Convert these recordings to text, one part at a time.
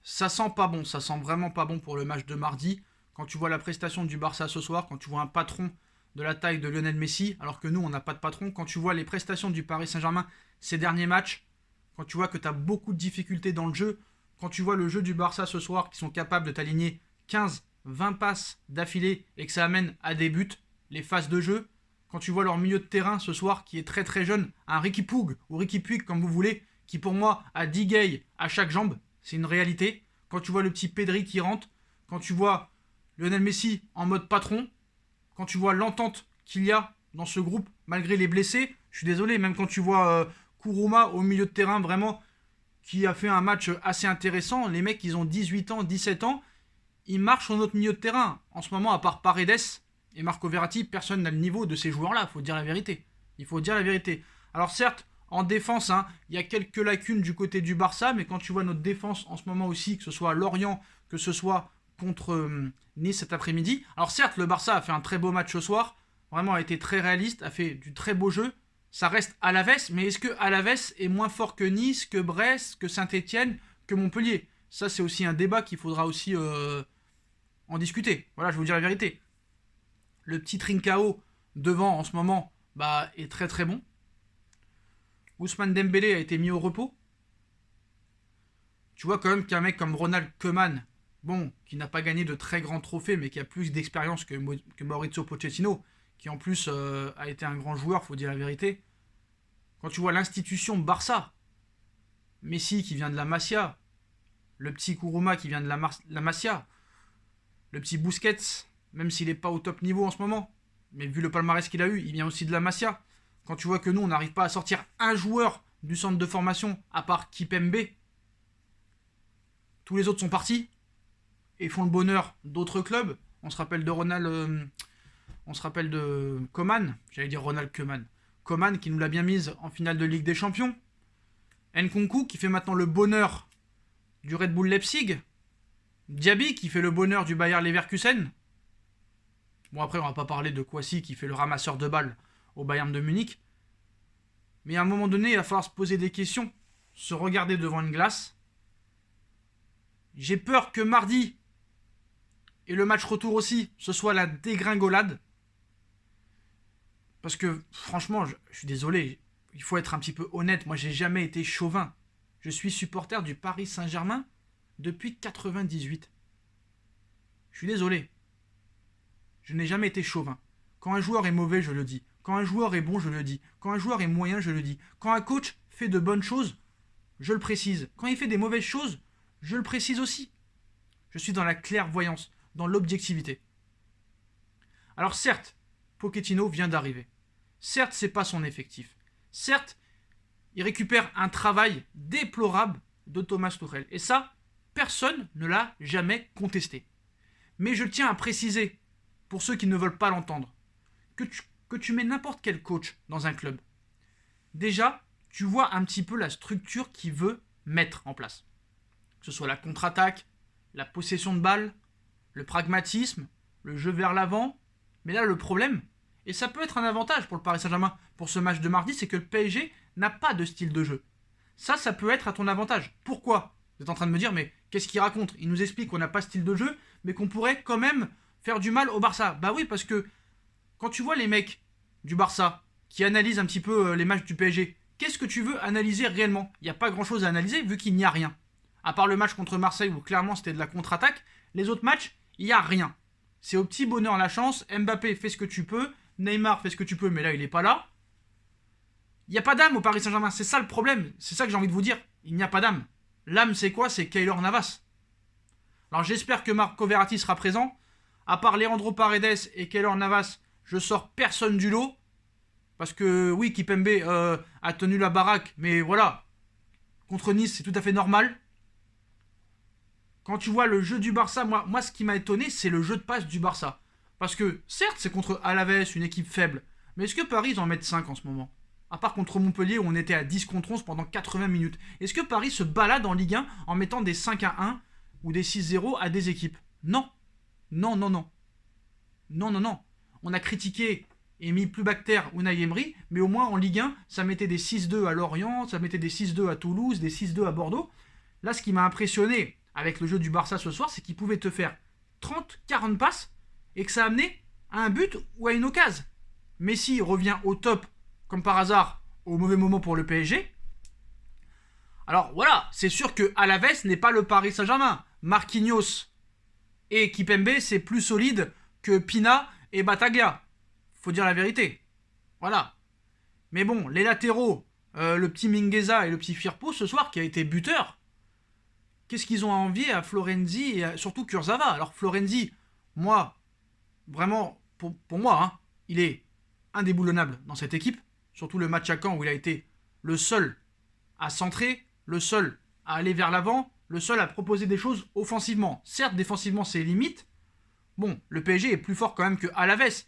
Ça sent pas bon, ça sent vraiment pas bon pour le match de mardi. Quand tu vois la prestation du Barça ce soir, quand tu vois un patron de la taille de Lionel Messi, alors que nous, on n'a pas de patron, quand tu vois les prestations du Paris Saint-Germain ces derniers matchs, quand tu vois que tu as beaucoup de difficultés dans le jeu, quand tu vois le jeu du Barça ce soir, qui sont capables de t'aligner 15, 20 passes d'affilée et que ça amène à des buts, les phases de jeu, quand tu vois leur milieu de terrain ce soir qui est très très jeune, un Ricky Poug ou Ricky Puig comme vous voulez, qui pour moi a 10 gays à chaque jambe, c'est une réalité. Quand tu vois le petit Pedri qui rentre, quand tu vois Lionel Messi en mode patron, quand tu vois l'entente qu'il y a dans ce groupe malgré les blessés, je suis désolé, même quand tu vois Kuruma au milieu de terrain vraiment qui a fait un match assez intéressant, les mecs ils ont 18 ans, 17 ans, ils marchent sur notre milieu de terrain. En ce moment, à part Paredes et Marco Verratti, personne n'a le niveau de ces joueurs-là, il faut dire la vérité. Il faut dire la vérité. Alors certes, en défense, hein, il y a quelques lacunes du côté du Barça, mais quand tu vois notre défense en ce moment aussi, que ce soit à Lorient, que ce soit contre Nice cet après-midi. Alors certes, le Barça a fait un très beau match ce soir, vraiment a été très réaliste, a fait du très beau jeu. Ça reste Alaves, mais est-ce que Alaves est moins fort que Nice, que Brest, que Saint-Etienne, que Montpellier? Ça, c'est aussi un débat qu'il faudra aussi en discuter. Voilà, je vais vous dire la vérité. Le petit Trincao devant en ce moment est très très bon. Ousmane Dembélé a été mis au repos. Tu vois quand même qu'un mec comme Ronald Koeman, bon, qui n'a pas gagné de très grands trophées, mais qui a plus d'expérience que Maurizio Pochettino, qui en plus a été un grand joueur, faut dire la vérité. Quand tu vois l'institution Barça, Messi qui vient de la Masia, le petit Kuruma qui vient de la Masia, le petit Busquets, même s'il n'est pas au top niveau en ce moment, mais vu le palmarès qu'il a eu, il vient aussi de la Masia. Quand tu vois que nous, on n'arrive pas à sortir un joueur du centre de formation, à part Kipembe, tous les autres sont partis et font le bonheur d'autres clubs. On se rappelle de Ronald, on se rappelle de Coman, j'allais dire Ronald Koeman. Coman qui nous l'a bien mise en finale de Ligue des Champions. Nkunku qui fait maintenant le bonheur du Red Bull Leipzig. Diaby qui fait le bonheur du Bayer Leverkusen. Bon, après, on va pas parler de Kwasi qui fait le ramasseur de balles au Bayern de Munich. Mais à un moment donné, il va falloir se poser des questions, se regarder devant une glace. J'ai peur que mardi, et le match retour aussi, ce soit la dégringolade. Parce que, franchement, je suis désolé, il faut être un petit peu honnête. Moi, j'ai jamais été chauvin. Je suis supporter du Paris Saint-Germain depuis 98. Je suis désolé. Je n'ai jamais été chauvin. Quand un joueur est mauvais, je le dis. Quand un joueur est bon, je le dis. Quand un joueur est moyen, je le dis. Quand un coach fait de bonnes choses, je le précise. Quand il fait des mauvaises choses, je le précise aussi. Je suis dans la clairvoyance, dans l'objectivité. Alors certes, Pochettino vient d'arriver. Certes, c'est pas son effectif. Certes, il récupère un travail déplorable de Thomas Tuchel. Et ça, personne ne l'a jamais contesté. Mais je tiens à préciser, pour ceux qui ne veulent pas l'entendre, que tu mets n'importe quel coach dans un club. Déjà, tu vois un petit peu la structure qu'il veut mettre en place. Que ce soit la contre-attaque, la possession de balle, le pragmatisme, le jeu vers l'avant. Mais là, le problème, et ça peut être un avantage pour le Paris Saint-Germain pour ce match de mardi, c'est que le PSG n'a pas de style de jeu. Ça peut être à ton avantage. Pourquoi? Vous êtes en train de me dire, mais qu'est-ce qu'il raconte? Il nous explique qu'on n'a pas de style de jeu, mais qu'on pourrait quand même faire du mal au Barça. Bah oui, parce que quand tu vois les mecs du Barça qui analysent un petit peu les matchs du PSG, qu'est-ce que tu veux analyser réellement? Il n'y a pas grand-chose à analyser vu qu'il n'y a rien. À part le match contre Marseille où clairement c'était de la contre-attaque, les autres matchs, il n'y a rien. C'est au petit bonheur la chance. Mbappé fait ce que tu peux, Neymar fait ce que tu peux, mais là il n'est pas là. Il n'y a pas d'âme au Paris Saint-Germain, c'est ça le problème. C'est ça que j'ai envie de vous dire. Il n'y a pas d'âme. L'âme c'est quoi? C'est Keylor Navas. Alors j'espère que Marco Verratti sera présent. À part Leandro Paredes et Keylor Navas, je sors personne du lot. Parce que oui, Kipembe a tenu la baraque, mais voilà. Contre Nice, c'est tout à fait normal. Quand tu vois le jeu du Barça, moi ce qui m'a étonné, c'est le jeu de passe du Barça. Parce que, certes, c'est contre Alaves, une équipe faible. Mais est-ce que Paris, ils en mettent 5 en ce moment? À part contre Montpellier, où on était à 10 contre 11 pendant 80 minutes. Est-ce que Paris se balade en Ligue 1 en mettant des 5-1 ou des 6-0 à des équipes? Non. Non, non, non. Non, non, non. On a critiqué et mis plus bactère Unai Emery, mais au moins en Ligue 1, ça mettait des 6-2 à Lorient, ça mettait des 6-2 à Toulouse, des 6-2 à Bordeaux. Là, ce qui m'a impressionné avec le jeu du Barça ce soir, c'est qu'il pouvait te faire 30-40 passes et que ça amenait à un but ou à une occasion. Messi revient au top, comme par hasard, au mauvais moment pour le PSG. Alors voilà, c'est sûr que Alaves n'est pas le Paris Saint-Germain. Marquinhos et Kipembe, c'est plus solide que Pina et Bataglia. Faut dire la vérité. Voilà. Mais bon, les latéraux, le petit Mingueza et le petit Firpo ce soir, qui a été buteur, qu'est-ce qu'ils ont à envier à Florenzi et surtout Kurzawa. Alors Florenzi, moi, vraiment, pour moi, hein, il est indéboulonnable dans cette équipe. Surtout le match à Caen où il a été le seul à centrer, le seul à aller vers l'avant, le seul à proposer des choses offensivement. Certes, défensivement, c'est limite. Bon, le PSG est plus fort quand même que Alaves.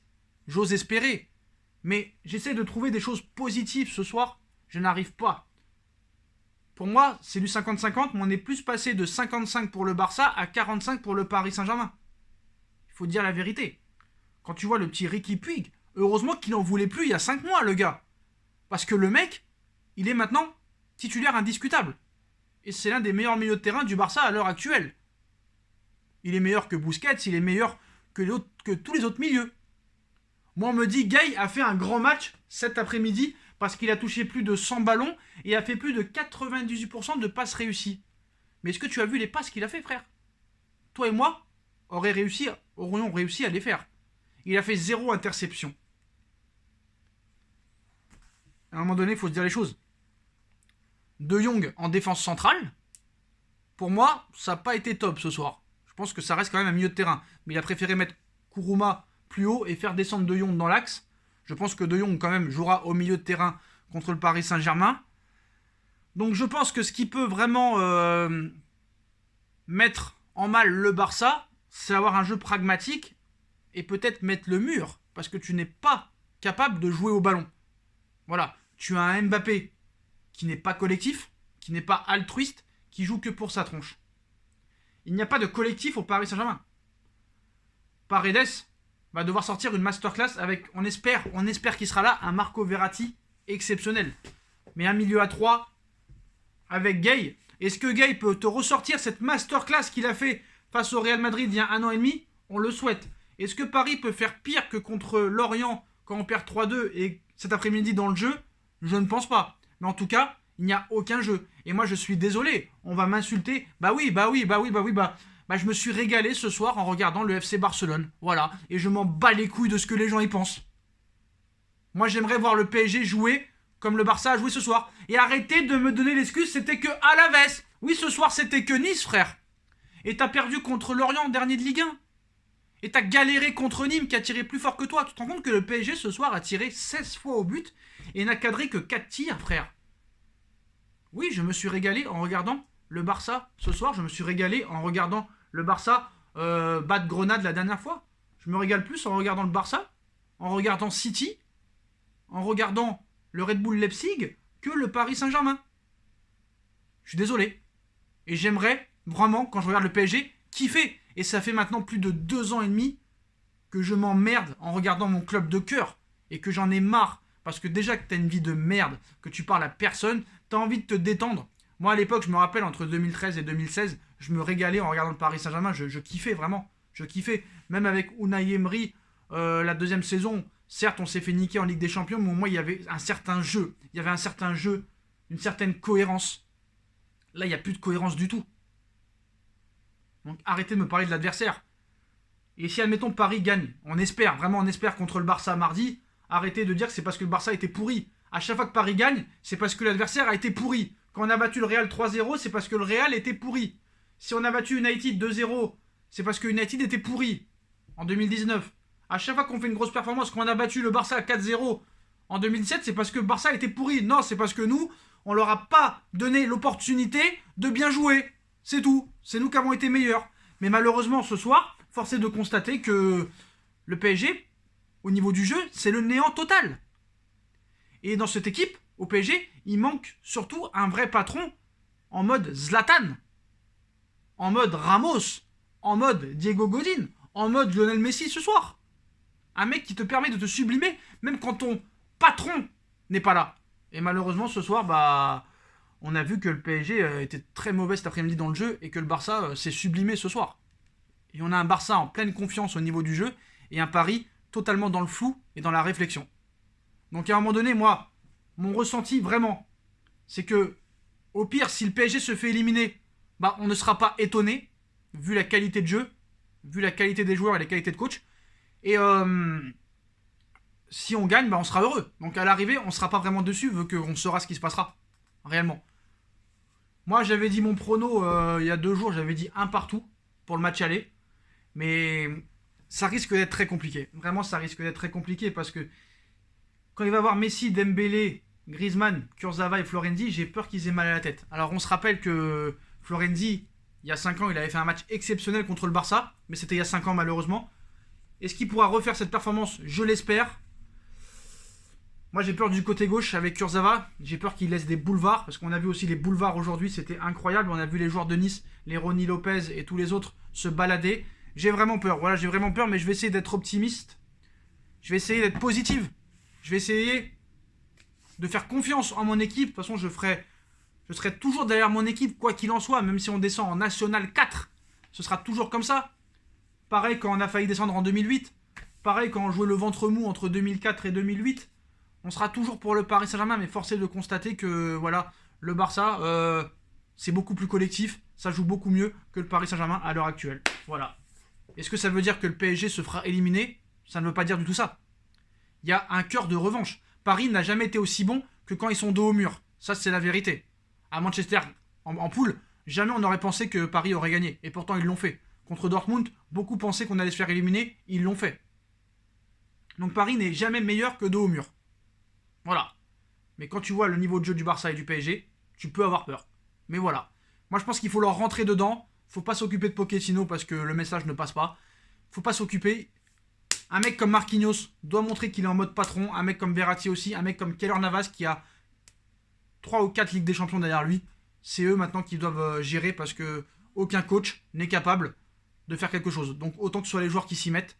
J'ose espérer. Mais j'essaie de trouver des choses positives ce soir. Je n'arrive pas. Pour moi, c'est du 50-50, mais on est plus passé de 55 pour le Barça à 45 pour le Paris Saint-Germain. Il faut dire la vérité. Quand tu vois le petit Riqui Puig, heureusement qu'il n'en voulait plus il y a 5 mois, le gars. Parce que le mec, il est maintenant titulaire indiscutable. Et c'est l'un des meilleurs milieux de terrain du Barça à l'heure actuelle. Il est meilleur que Busquets, il est meilleur que tous les autres milieux. Moi, on me dit, Gay a fait un grand match cet après-midi parce qu'il a touché plus de 100 ballons et a fait plus de 98% de passes réussies. Mais est-ce que tu as vu les passes qu'il a fait, frère? Toi et moi aurions réussi à les faire. Il a fait 0 interception. À un moment donné, il faut se dire les choses. De Jong en défense centrale, pour moi, ça n'a pas été top ce soir. Je pense que ça reste quand même un milieu de terrain. Mais il a préféré mettre Kourouma plus haut et faire descendre De Jong dans l'axe. Je pense que De Jong, quand même, jouera au milieu de terrain contre le Paris Saint-Germain. Donc je pense que ce qui peut vraiment mettre en mal le Barça, c'est avoir un jeu pragmatique et peut-être mettre le mur. Parce que tu n'es pas capable de jouer au ballon. Voilà, tu as un Mbappé qui n'est pas collectif, qui n'est pas altruiste, qui joue que pour sa tronche. Il n'y a pas de collectif au Paris Saint-Germain. Paredes va devoir sortir une masterclass avec, on espère qu'il sera là, un Marco Verratti exceptionnel. Mais un milieu à 3 avec Gay. Est-ce que Gay peut te ressortir cette masterclass qu'il a fait face au Real Madrid il y a 1 an et demi? On le souhaite. Est-ce que Paris peut faire pire que contre Lorient quand on perd 3-2 et cet après-midi dans le jeu? Je ne pense pas. Mais en tout cas, il n'y a aucun jeu. Et moi, je suis désolé. On va m'insulter. Bah, je me suis régalé ce soir en regardant le FC Barcelone. Voilà. Et je m'en bats les couilles de ce que les gens y pensent. Moi, j'aimerais voir le PSG jouer comme le Barça a joué ce soir. Et arrêtez de me donner l'excuse, c'était que Alaves. Oui, ce soir, c'était que Nice, frère. Et t'as perdu contre Lorient, dernier de Ligue 1. Et t'as galéré contre Nîmes qui a tiré plus fort que toi. Tu te rends compte que le PSG ce soir a tiré 16 fois au but et n'a cadré que 4 tirs, frère. Oui, je me suis régalé en regardant le Barça ce soir. Je me suis régalé en regardant le Barça battre Grenade la dernière fois. Je me régale plus en regardant le Barça, en regardant City, en regardant le Red Bull Leipzig que le Paris Saint-Germain. Je suis désolé. Et j'aimerais vraiment, quand je regarde le PSG, kiffer. Et ça fait maintenant plus de 2 ans et demi que je m'emmerde en regardant mon club de cœur. Et que j'en ai marre. Parce que déjà que t'as une vie de merde, que tu parles à personne, t'as envie de te détendre. Moi à l'époque, je me rappelle, entre 2013 et 2016, je me régalais en regardant le Paris Saint-Germain. Je kiffais vraiment. Je kiffais. Même avec Unai Emery, la deuxième saison, certes on s'est fait niquer en Ligue des Champions, mais au moins il y avait un certain jeu. Il y avait un certain jeu, une certaine cohérence. Là, il n'y a plus de cohérence du tout. Donc arrêtez de me parler de l'adversaire. Et si admettons Paris gagne, on espère, vraiment on espère contre le Barça mardi, arrêtez de dire que c'est parce que le Barça était pourri. À chaque fois que Paris gagne, c'est parce que l'adversaire a été pourri. Quand on a battu le Real 3-0, c'est parce que le Real était pourri. Si on a battu United 2-0, c'est parce que United était pourri. En 2019. À chaque fois qu'on fait une grosse performance, quand on a battu le Barça 4-0 en 2017, c'est parce que le Barça était pourri. Non, c'est parce que nous, on leur a pas donné l'opportunité de bien jouer. C'est tout. C'est nous qui avons été meilleurs. Mais malheureusement, ce soir, force est de constater que le PSG, au niveau du jeu, c'est le néant total. Et dans cette équipe, au PSG, il manque surtout un vrai patron en mode Zlatan, en mode Ramos, en mode Diego Godin, en mode Lionel Messi ce soir. Un mec qui te permet de te sublimer, même quand ton patron n'est pas là. Et malheureusement, ce soir, on a vu que le PSG était très mauvais cet après-midi dans le jeu et que le Barça s'est sublimé ce soir. Et on a un Barça en pleine confiance au niveau du jeu et un Paris totalement dans le flou et dans la réflexion. Donc à un moment donné, moi, mon ressenti vraiment, c'est que au pire, si le PSG se fait éliminer, bah, on ne sera pas étonné, vu la qualité de jeu, vu la qualité des joueurs et la qualité de coach. Et si on gagne, bah, on sera heureux. Donc à l'arrivée, on ne sera pas vraiment dessus, vu qu'on saura ce qui se passera, réellement. Moi, j'avais dit mon prono il y a 2 jours, j'avais dit 1 partout pour le match aller. Mais ça risque d'être très compliqué. Vraiment, ça risque d'être très compliqué parce que quand il va y avoir Messi, Dembélé, Griezmann, Kurzawa et Florenzi, j'ai peur qu'ils aient mal à la tête. Alors on se rappelle que Florenzi, il y a 5 ans, il avait fait un match exceptionnel contre le Barça, mais c'était il y a 5 ans malheureusement. Est-ce qu'il pourra refaire cette performance? Je l'espère. Moi j'ai peur du côté gauche avec Kurzawa, j'ai peur qu'il laisse des boulevards, parce qu'on a vu aussi les boulevards aujourd'hui, c'était incroyable. On a vu les joueurs de Nice, les Ronny Lopez et tous les autres se balader. J'ai vraiment peur, voilà, j'ai vraiment peur, mais je vais essayer d'être optimiste. Je vais essayer d'être positive. Je vais essayer de faire confiance en mon équipe. De toute façon, je serai toujours derrière mon équipe, quoi qu'il en soit, même si on descend en National 4. Ce sera toujours comme ça. Pareil quand on a failli descendre en 2008. Pareil quand on jouait le ventre mou entre 2004 et 2008. On sera toujours pour le Paris Saint-Germain, mais force est de constater que voilà, le Barça, c'est beaucoup plus collectif. Ça joue beaucoup mieux que le Paris Saint-Germain à l'heure actuelle. Voilà. Est-ce que ça veut dire que le PSG se fera éliminer? Ça ne veut pas dire du tout ça. Il y a un cœur de revanche. Paris n'a jamais été aussi bon que quand ils sont dos au mur. Ça, c'est la vérité. À Manchester, en poule, jamais on n'aurait pensé que Paris aurait gagné. Et pourtant, ils l'ont fait. Contre Dortmund, beaucoup pensaient qu'on allait se faire éliminer. Ils l'ont fait. Donc Paris n'est jamais meilleur que dos au mur. Voilà. Mais quand tu vois le niveau de jeu du Barça et du PSG, tu peux avoir peur. Mais voilà. Moi, je pense qu'il faut leur rentrer dedans. Faut pas s'occuper de Pochettino parce que le message ne passe pas. Faut pas s'occuper. Un mec comme Marquinhos doit montrer qu'il est en mode patron. Un mec comme Verratti aussi. Un mec comme Keylor Navas qui a 3 ou 4 Ligues des Champions derrière lui. C'est eux maintenant qui doivent gérer parce que aucun coach n'est capable de faire quelque chose. Donc autant que ce soit les joueurs qui s'y mettent.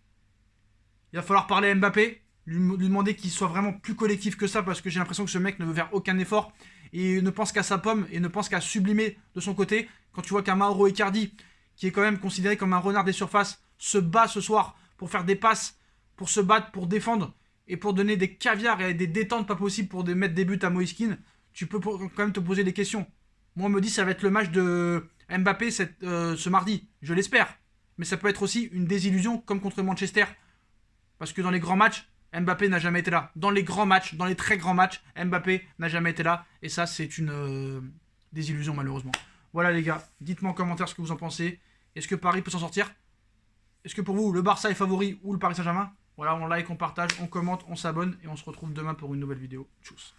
Il va falloir parler à Mbappé. Lui demander qu'il soit vraiment plus collectif que ça parce que j'ai l'impression que ce mec ne veut faire aucun effort et ne pense qu'à sa pomme et ne pense qu'à sublimer de son côté. Quand tu vois qu'un Mauro Icardi, qui est quand même considéré comme un renard des surfaces, se bat ce soir pour faire des passes, pour se battre, pour défendre et pour donner des caviars et des détentes pas possibles pour mettre des buts à Moïskine, tu peux quand même te poser des questions. Moi, on me dit que ça va être le match de Mbappé ce mardi. Je l'espère. Mais ça peut être aussi une désillusion comme contre Manchester. Parce que dans les grands matchs, Mbappé n'a jamais été là. Dans les grands matchs, dans les très grands matchs, Mbappé n'a jamais été là. Et ça, c'est une désillusion malheureusement. Voilà les gars, dites-moi en commentaire ce que vous en pensez. Est-ce que Paris peut s'en sortir? Est-ce que pour vous, le Barça est favori ou le Paris Saint-Germain? Voilà, on like, on partage, on commente, on s'abonne et on se retrouve demain pour une nouvelle vidéo. Tchuss.